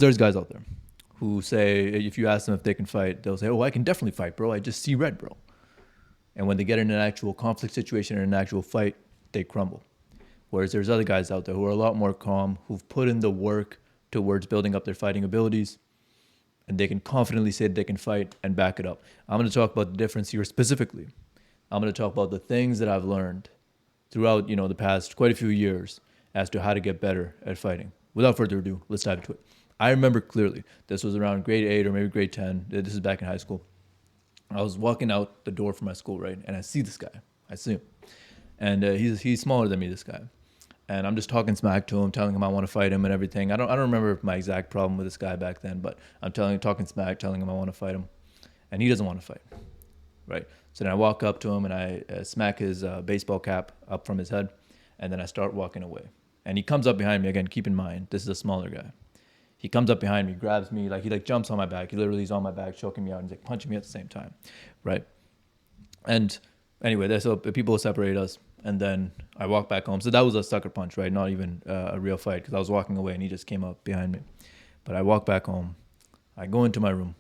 There's guys out there who say, if you ask them if they can fight, they'll say, "Oh, I can definitely fight, bro. I just see red, bro." And when they get in an actual conflict situation or an actual fight, they crumble. Whereas there's other guys out there who are a lot more calm, who've put in the work towards building up their fighting abilities, and they can confidently say that they can fight and back it up. I'm going to talk about the difference here specifically. I'm going to talk about the things that I've learned throughout, the past quite a few years as to how to get better at fighting. Without further ado, let's dive into it. I remember clearly, this was around grade 8 or maybe grade 10. This is back in high school. I was walking out the door from my school, right? And I see this guy. I see him. And he's smaller than me, this guy. And I'm just talking smack to him, telling him I want to fight him and everything. I don't remember my exact problem with this guy back then, but I'm talking smack, telling him I want to fight him, and he doesn't want to fight, right? So then I walk up to him and I smack his baseball cap up from his head, and then I start walking away. And he comes up behind me again. Keep in mind, this is a smaller guy. He comes up behind me, grabs me, like he jumps on my back. He literally is on my back, choking me out, and he's like punching me at the same time, right? And anyway, so people separate us, and then I walk back home. So that was a sucker punch, right? Not even a real fight, because I was walking away and he just came up behind me. But I walk back home. I go into my room.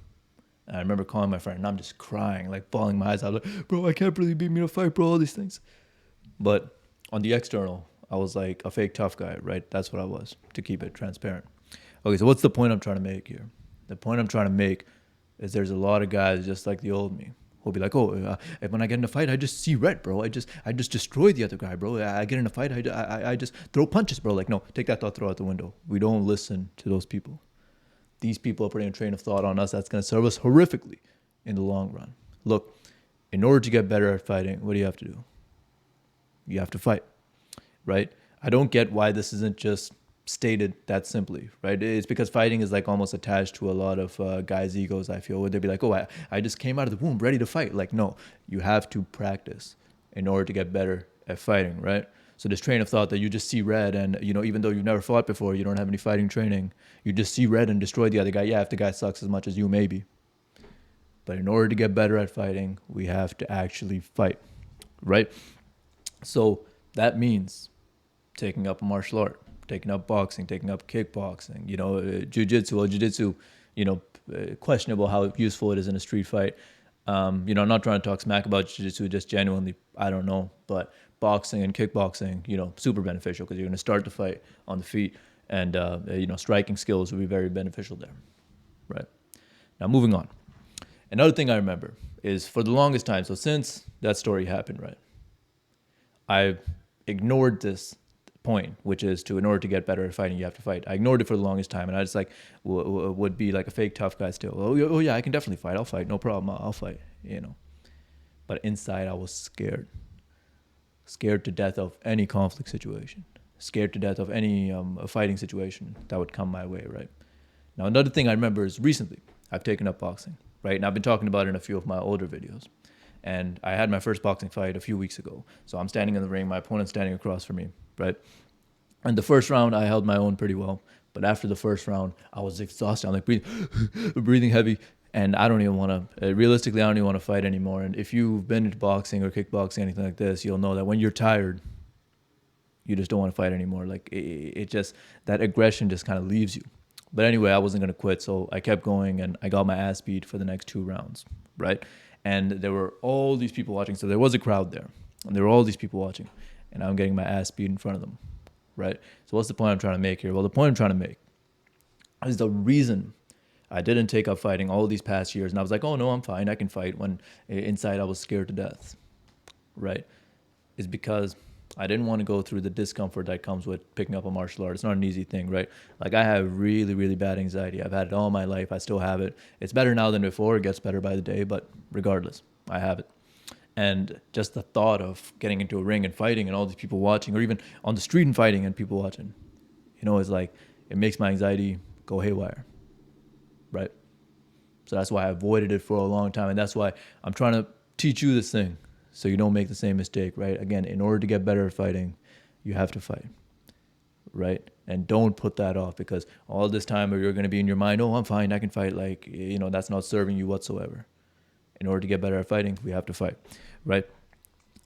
And I remember calling my friend, and I'm just crying, like bawling my eyes out, like, "Bro, I can't believe you beat me in a fight, bro, all these things." But on the external, I was like a fake tough guy, right? That's what I was, to keep it transparent. Okay, so what's the point I'm trying to make here? The point I'm trying to make is there's a lot of guys just like the old me who'll be like, "Oh, when I get in a fight, I just see red, bro. I just destroy the other guy, bro. I get in a fight, I just throw punches, bro." Like, no, take that thought, throw out the window. We don't listen to those people. These people are putting a train of thought on us that's going to serve us horrifically in the long run. Look, in order to get better at fighting, what do you have to do? You have to fight, right? I don't get why this isn't just stated that simply, right? It's because fighting is like almost attached to a lot of guys' egos, I feel, where they'd be like, "Oh, I just came out of the womb ready to fight." Like, no, you have to practice in order to get better at fighting, right? So this train of thought that you just see red and, even though you've never fought before, you don't have any fighting training, you just see red and destroy the other guy. Yeah, if the guy sucks as much as you, maybe. But in order to get better at fighting, we have to actually fight, right? So that means taking up a martial art, taking up boxing, taking up kickboxing, jiu-jitsu. Well, jiu-jitsu, questionable how useful it is in a street fight. I'm not trying to talk smack about jiu-jitsu, just genuinely, I don't know. But boxing and kickboxing, super beneficial because you're going to start the fight on the feet, and, striking skills will be very beneficial there, right? Now, moving on. Another thing I remember is for the longest time, so since that story happened, right, I ignored this point, which is in order to get better at fighting, you have to fight. I ignored it for the longest time, and I just would be like a fake tough guy still. Oh yeah, I can definitely fight. I'll fight. No problem. I'll fight. But inside, I was scared to death of any conflict situation, scared to death of any fighting situation that would come my way. Right now, another thing I remember is recently I've taken up boxing. Right, and I've been talking about it in a few of my older videos. And I had my first boxing fight a few weeks ago. So I'm standing in the ring, my opponent's standing across from me, right? And the first round, I held my own pretty well. But after the first round, I was exhausted. I'm like breathing heavy. And I don't even want to, realistically, I don't even want to fight anymore. And if you've been into boxing or kickboxing, anything like this, you'll know that when you're tired, you just don't want to fight anymore. Like it just, that aggression just kind of leaves you. But anyway, I wasn't going to quit. So I kept going and I got my ass beat for the next 2 rounds, right? And there were all these people watching. So there was a crowd there. And there were all these people watching. And I'm getting my ass beat in front of them, right? So what's the point I'm trying to make here? Well, the point I'm trying to make is the reason I didn't take up fighting all these past years. And I was like, "Oh, no, I'm fine. I can fight," when inside I was scared to death, right? Is because I didn't want to go through the discomfort that comes with picking up a martial art. It's not an easy thing, right? Like, I have really, really bad anxiety. I've had it all my life. I still have it. It's better now than before. It gets better by the day, but regardless, I have it. And just the thought of getting into a ring and fighting and all these people watching, or even on the street and fighting and people watching, is like, it makes my anxiety go haywire, right? So that's why I avoided it for a long time. And that's why I'm trying to teach you this thing, so you don't make the same mistake, right? Again, in order to get better at fighting, you have to fight, right? And don't put that off, because all this time you're going to be in your mind, "Oh, I'm fine, I can fight." Like, that's not serving you whatsoever. In order to get better at fighting, we have to fight, right?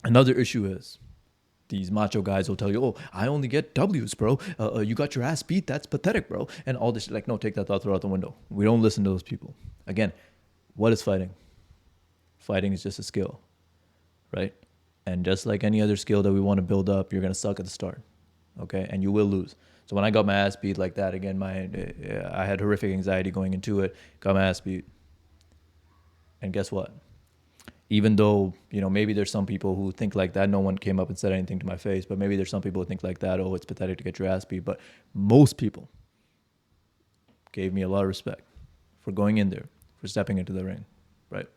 Another issue is These macho guys will tell you, "Oh, I only get W's, bro. You got your ass beat. That's pathetic, bro." And all this, like, no, take that thought, throw it out the window. We don't listen to those people. Again, what is fighting? Fighting is just a skill, right? And just like any other skill that we want to build up, you're gonna suck at the start, okay? And you will lose. So when I got my ass beat like that, again, I had horrific anxiety going into it. Got my ass beat, and guess what? Even though, maybe there's some people who think like that. No one came up and said anything to my face, but maybe there's some people who think like that. Oh, it's pathetic to get your ass beat. But most people gave me a lot of respect for going in there, for stepping into the ring, right?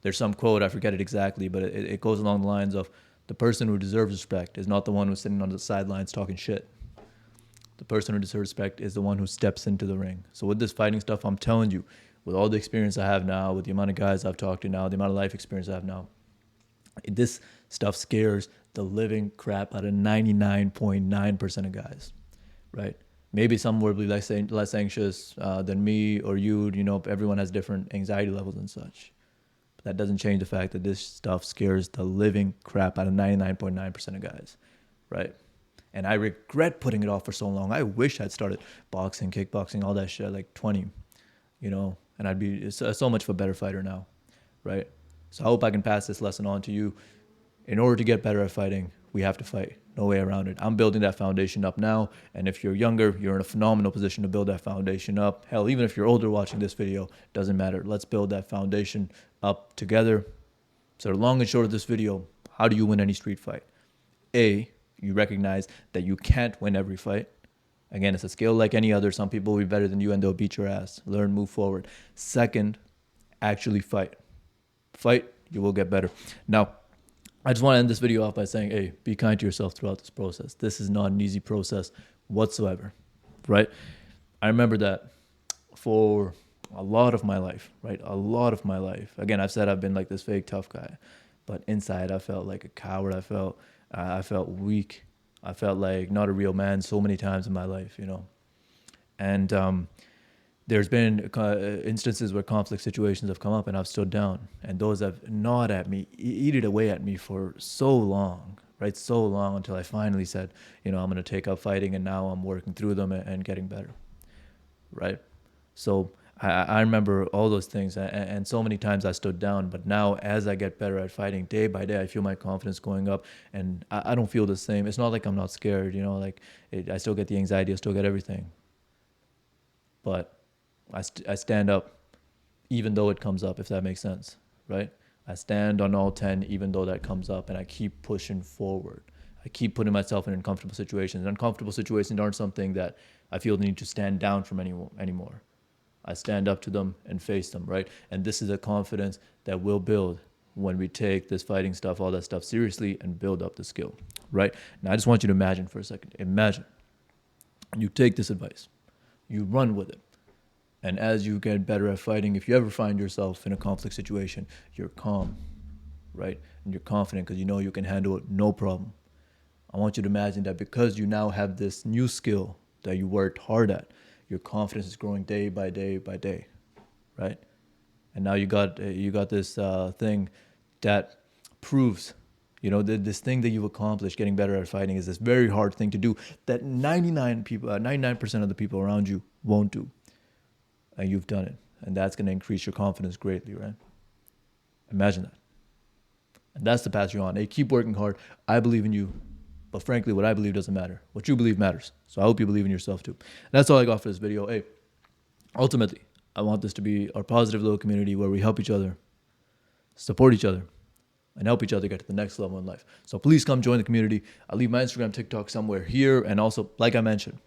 There's some quote, I forget it exactly, but it goes along the lines of, the person who deserves respect is not the one who's sitting on the sidelines talking shit. The person who deserves respect is the one who steps into the ring. So with this fighting stuff, I'm telling you, with all the experience I have now, with the amount of guys I've talked to now, the amount of life experience I have now, this stuff scares the living crap out of 99.9% of guys, right? Maybe some will be less anxious than me or you. Everyone has different anxiety levels and such. But that doesn't change the fact that this stuff scares the living crap out of 99.9% of guys, right? And I regret putting it off for so long. I wish I'd started boxing, kickboxing, all that shit at like 20, and I'd be so much of a better fighter now, right? So I hope I can pass this lesson on to you. In order to get better at fighting, we have to fight. No way around it. I'm building that foundation up now. And if you're younger, you're in a phenomenal position to build that foundation up. Hell, even if you're older watching this video, doesn't matter. Let's build that foundation up together. So the long and short of this video, how do you win any street fight? A, you recognize that you can't win every fight. Again, it's a skill like any other. Some people will be better than you and they'll beat your ass. Learn, move forward. Second, actually fight. Fight, you will get better. Now, I just want to end this video off by saying, hey, be kind to yourself throughout this process. This is not an easy process whatsoever, right? I remember that for a lot of my life, right? A lot of my life. Again, I've said I've been like this fake tough guy, but inside I felt like a coward. I felt weak. I felt like not a real man so many times in my life, And there's been instances where conflict situations have come up and I've stood down, and those have gnawed at me, eat it away at me for so long, right? So long, until I finally said, I'm going to take up fighting, and now I'm working through them and getting better, right? So I remember all those things, and so many times I stood down. But now, as I get better at fighting day by day, I feel my confidence going up, and I don't feel the same. It's not like I'm not scared, I still get the anxiety, I still get everything. But I stand up even though it comes up, if that makes sense, right? I stand on all 10 even though that comes up, and I keep pushing forward. I keep putting myself in uncomfortable situations. Uncomfortable situations aren't something that I feel the need to stand down from anymore. I stand up to them and face them, right? And this is a confidence that we'll build when we take this fighting stuff, all that stuff seriously, and build up the skill, right? Now, I just want you to imagine for a second. Imagine you take this advice, you run with it. And as you get better at fighting, if you ever find yourself in a conflict situation, you're calm, right? And you're confident because you know you can handle it, no problem. I want you to imagine that because you now have this new skill that you worked hard at, your confidence is growing day by day by day, right? And now you got this thing that proves, this thing that you've accomplished, getting better at fighting, is this very hard thing to do that 99% of the people around you won't do. And you've done it. And that's going to increase your confidence greatly, right? Imagine that. And that's the path you're on. Hey, keep working hard. I believe in you. But frankly, what I believe doesn't matter. What you believe matters. So I hope you believe in yourself too. And that's all I got for this video. Hey, ultimately, I want this to be our positive little community where we help each other, support each other, and help each other get to the next level in life. So please come join the community. I'll leave my Instagram, TikTok somewhere here. And also, like I mentioned,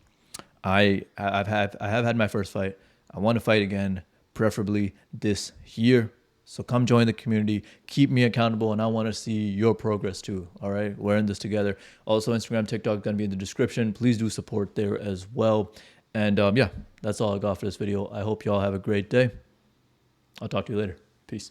I have had my first fight. I want to fight again, preferably this year. So come join the community, keep me accountable, and I want to see your progress too, all right? We're in this together. Also, Instagram, TikTok, going to be in the description. Please do support there as well. And yeah, that's all I got for this video. I hope you all have a great day. I'll talk to you later. Peace.